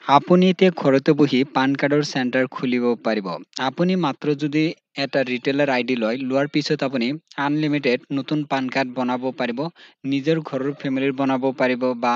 আপুনি এতিয়া ঘৰতে বহি পান কাৰ্ডৰ চেণ্টাৰ খুলিব পাৰিব। আপুনি মাত্ৰ যদি এটা ৰিটেইলাৰ আইডি লোৱাৰ পিছত আপুনি আনলিমিটেড নতুন পান কাৰ্ড বনাব পাৰিব। নিজৰ ঘৰৰ ফেমিলিৰ বনাব পাৰিব বা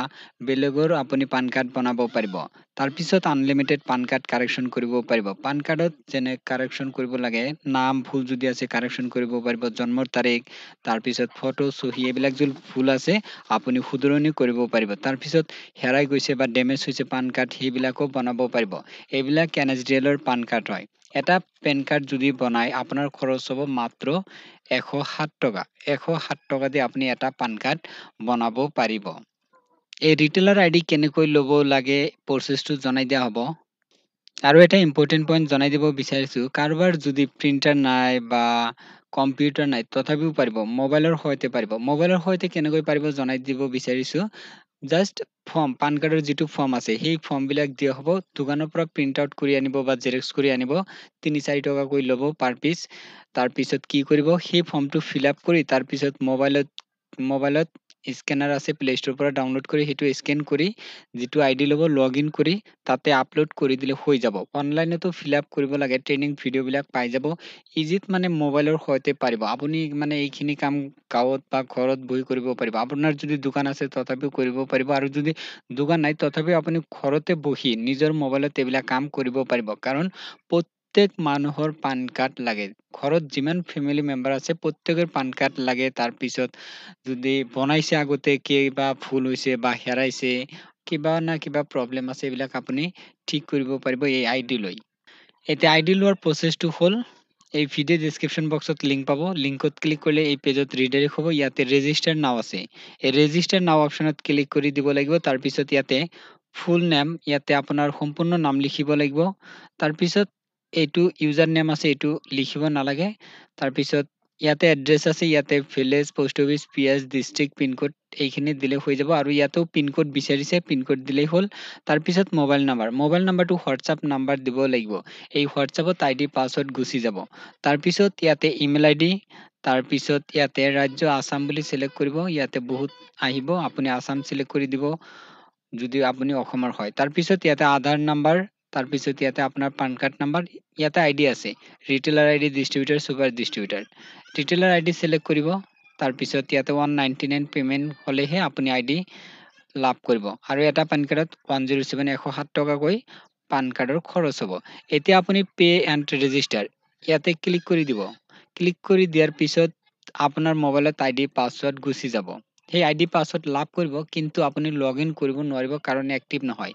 বেলেগৰ আপুনি পান কাৰ্ড বনাব পাৰিব। তাৰপিছত আনলিমিটেড পান কাৰ্ড কাৰেকশ্যন কৰিব পাৰিব। পান কাৰ্ডত যেনে কাৰেকশ্যন কৰিব লাগে, নাম ভুল যদি আছে কাৰেকশ্যন কৰিব পাৰিব, জন্মৰ তাৰিখ, তাৰপিছত ফটো, চহী এইবিলাক যদি ভুল আছে আপুনি শুধৰণি কৰিব পাৰিব। তাৰপিছত হেৰাই গৈছে বা ডেমেজ হৈছে পান কাৰ্ড সেইবিলাকো বনাব পাৰিব। এইবিলাক NSDL-ৰ পান কাৰ্ড হয়। এটা পেন কাৰ্ড যদি বনাই আপোনাৰ খৰচ হ'ব মাত্ৰ 107 টকা। 107 টকা দি আপুনি এটা পান কাৰ্ড বনাব পাৰিব। এই ৰিটেইলাৰ আইডি কেনেকৈ ল'ব লাগে প্ৰচেছটো জনাই দিয়া হ'ব। আৰু এটা ইম্পৰ্টেণ্ট পইণ্ট জনাই দিব বিচাৰিছোঁ, কাৰোবাৰ যদি প্ৰিণ্টাৰ নাই বা কম্পিউটাৰ নাই তথাপিও পাৰিব, মোবাইলৰ সৈতে পাৰিব। মোবাইলৰ সৈতে কেনেকৈ পাৰিব জনাই দিব বিচাৰিছোঁ। জাষ্ট পান কাৰ্ডৰ যিটো ফৰ্ম আছে সেই ফৰ্মবিলাক দিয়া হ'ব। দোকানৰ পৰা প্ৰিণ্ট আউট কৰি আনিব বা জেৰক্স কৰি আনিব। ৩-৪ টকাকৈ ল'ব পাৰ পিচ। তাৰপিছত কি কৰিব, সেই ফৰ্মটো ফিল আপ কৰি তাৰপিছত মোবাইলত স্কেনাৰ আছে প্লে ষ্ট'ৰৰ পৰা ডাউনলোড কৰি সেইটো স্কেন কৰি যিটো আইডি ল'ব লগ ইন কৰি তাতে আপলোড কৰি দিলে হৈ যাব। অনলাইনতো ফিল আপ কৰিব লাগে, ট্ৰেইনিং ভিডিঅ'বিলাক পাই যাব। ইজিত মানে মোবাইলৰ সৈতে পাৰিব। আপুনি মানে এইখিনি কাম গাঁৱত বা ঘৰত বহি কৰিব পাৰিব। আপোনাৰ যদি দোকান আছে তথাপিও কৰিব পাৰিব আৰু যদি দোকান নাই তথাপিও আপুনি ঘৰতে বহি নিজৰ মোবাইলত এইবিলাক কাম কৰিব পাৰিব। কাৰণ প্ৰত্যেক মানুহৰ পান কাৰ্ড লাগে। ঘৰত যিমান ফেমিলি মেম্বাৰ আছে প্ৰত্যেকৰ পান কাৰ্ড লাগে। তাৰপিছত যদি বনাইছে আগতে কিবা ভুল হৈছে বা হেৰাইছে, কিবা না কিবা প্ৰব্লেম আছে এইবিলাক আপুনি ঠিক কৰিব পাৰিব এই আইডি লৈ। এতিয়া আইডি লোৱাৰ প্ৰচেছটো হ'ল এই ভিডিঅ' ডেছক্ৰিপশ্যন বক্সত লিংক পাব। লিংকত ক্লিক কৰিলে এই পেজত ৰিডাইৰেক্ট হ'ব। ইয়াতে ৰেজিষ্টাৰ নাও আছে। এই ৰেজিষ্টাৰ নাও অপশ্যনত ক্লিক কৰি দিব লাগিব। তাৰপিছত ইয়াতে ফুল নেম, ইয়াতে আপোনাৰ সম্পূৰ্ণ নাম লিখিব লাগিব। তাৰপিছত এইটো ইউজাৰ নেম আছে এইটো লিখিব নালাগে। তাৰপিছত ইয়াতে এড্ৰেছ আছে, ইয়াতে village, post office, PS, district, pin code এইখিনি দিলে হৈ যাব। আৰু ইয়াতেও পিনক'ড বিচাৰিছে, পিনক'ড দিলেই হ'ল। তাৰপিছত মোবাইল নাম্বাৰ, মোবাইল নাম্বাৰটো হোৱাটছআপ নাম্বাৰ দিব লাগিব। এই হোৱাটছআপত আইডি পাছৱৰ্ড গুচি যাব। তাৰপিছত ইয়াতে ইমেইল আইডি, তাৰপিছত ইয়াতে ৰাজ্য আছাম বুলি চিলেক্ট কৰিব। ইয়াতে বহুত আহিব, আপুনি আছাম চিলেক্ট কৰি দিব যদি আপুনি অসমৰ হয়। তাৰপিছত ইয়াতে আধাৰ নাম্বাৰ, তাৰপিছত ইয়াতে আপোনাৰ পান কাৰ্ড নাম্বাৰ, ইয়াতে আইডি আছে retailer ID, distributor, super distributor. Retailer ID select কৰিব। তাৰপিছত ইয়াতে 199 পে'মেণ্ট হ'লেহে আপুনি আইডি লাভ কৰিব। আৰু এটা পান কাৰ্ডত 107 টকাকৈ পান কাৰ্ডৰ খৰচ হ'ব। এতিয়া আপুনি পে' এণ্ড ৰেজিষ্টাৰ ইয়াতে ক্লিক কৰি দিব। ক্লিক কৰি দিয়াৰ পিছত আপোনাৰ মোবাইলত আইডি পাছৱৰ্ড গুচি যাব। সেই আইডি পাছৱৰ্ড লাভ কৰিব, কিন্তু আপুনি লগ ইন কৰিব নোৱাৰিব কাৰণ এক্টিভ নহয়।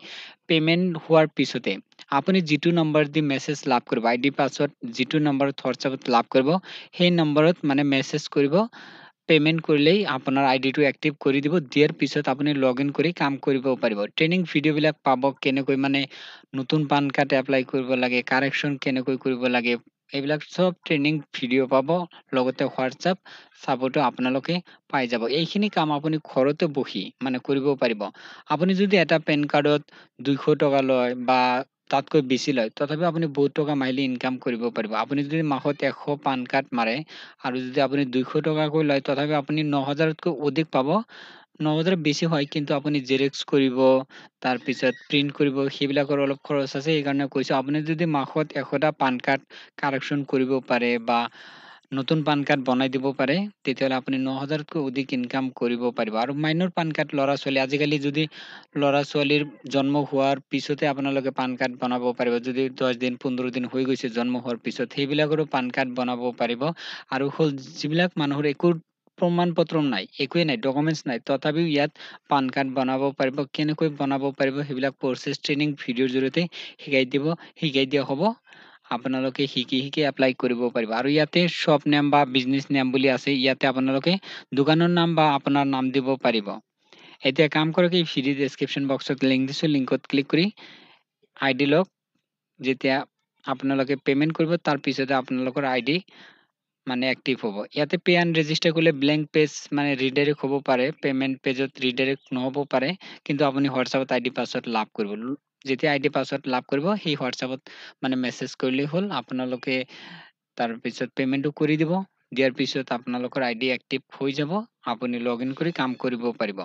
পে'মেণ্ট হোৱাৰ পিছতে আপুনি যিটো নম্বৰ দি মেছেজ লাভ কৰিব, আইডি পাছৱৰ্ড যিটো নম্বৰত হোৱাটছআপত লাভ কৰিব সেই নম্বৰত মানে মেছেজ কৰিব। পে'মেণ্ট কৰিলেই আপোনাৰ আইডিটো এক্টিভ কৰি দিব। দিয়াৰ পিছত আপুনি লগ ইন কৰি কাম কৰিব পাৰিব। ট্ৰেইনিং ভিডিঅ'বিলাক পাব, কেনেকৈ মানে নতুন পান কাৰ্ড এপ্লাই কৰিব লাগে, কাৰেকশ্যন কেনেকৈ কৰিব লাগে, এইবিলাক চব ট্ৰেইনিং ভিডিঅ' পাব। লগতে হোৱাটছআপ ছাপোৰ্টো আপোনালোকে পাই যাব। এইখিনি কাম আপুনি ঘৰতে বহি মানে কৰিব পাৰিব। আপুনি যদি এটা পেন কাৰ্ডত 200 টকা লয় বা তাতকৈ বেছি লয়, তথাপিও আপুনি বহুত টকা মাহিলী ইনকাম কৰিব পাৰিব। আপুনি যদি মাহত 100 পান কাৰ্ড মাৰে আৰু যদি আপুনি 200 টকাকৈ লয়, তথাপিও আপুনি 9,000তকৈ অধিক পাব। 9,000 বেছি হয়, কিন্তু আপুনি জেৰক্স কৰিব, তাৰপিছত প্ৰিন্ট কৰিব, সেইবিলাকৰ অলপ খৰচ আছে। সেইকাৰণে কৈছোঁ আপুনি যদি মাহত 100টা পান কাৰ্ড কাৰেকশ্যন কৰিব পাৰে বা নতুন পান কাৰ্ড বনাই দিব পাৰে, তেতিয়াহ'লে আপুনি 9,000তকৈ অধিক ইনকাম কৰিব পাৰিব। আৰু মাইনৰ পান কাৰ্ড ল'ৰা-ছোৱালী আজিকালি যদি ল'ৰা-ছোৱালীৰ জন্ম হোৱাৰ পিছতে আপোনালোকে পান কাৰ্ড বনাব পাৰিব। যদি 10 দিন 15 দিন হৈ গৈছে জন্ম হোৱাৰ পিছত, সেইবিলাকৰো পান কাৰ্ড বনাব পাৰিব। আৰু হ'ল যিবিলাক মানুহৰ একো প্ৰমাণ পত্ৰ নাই, একোৱেই নাই, ডকুমেণ্টছ নাই, তথাপিও ইয়াত পান কাৰ্ড বনাব পাৰিব। কেনেকৈ বনাব পাৰিব সেইবিলাক প্ৰচেছ ট্ৰেইনিং ভিডিঅ'ৰ জৰিয়তে শিকাই দিয়া হ'ব। আপোনালোকে শিকি এপ্লাই কৰিব পাৰিব। আৰু ইয়াতে শ্বপ নেম বা বিজনেছ নেম বুলি আছে, ইয়াতে আপোনালোকে দোকানৰ নাম বা আপোনাৰ নাম দিব পাৰিব। এতিয়া কাম কৰক, এই ভিডিঅ' ডেছক্ৰিপশ্যন বক্সত লিংক দিছোঁ, লিংকত ক্লিক কৰি আইডি লওক। যেতিয়া আপোনালোকে পে'মেণ্ট কৰিব তাৰ পিছতে আপোনালোকৰ আইডি মানে এক্টিভ হ'ব। ইয়াতে পে' এণ্ড ৰেজিষ্টাৰ কৰিলে ব্লেংক পেজ মানে ৰিডাইৰেক্ট হ'ব পাৰে, পে'মেণ্ট পেজত ৰিডাইৰেক্ট নহ'ব পাৰে, কিন্তু আপুনি হোৱাটছআপত আইডি পাছৱৰ্ড লাভ কৰিব। যেতিয়া আইডি পাছৱৰ্ড লাভ কৰিব সেই হোৱাটছআপত মানে মেছেজ কৰিলেই হ'ল। আপোনালোকে তাৰপিছত পে'মেণ্টটো কৰি দিব। দিয়াৰ পিছত আপোনালোকৰ আইডি এক্টিভ হৈ যাব। আপুনি লগ ইন কৰি কাম কৰিব পাৰিব।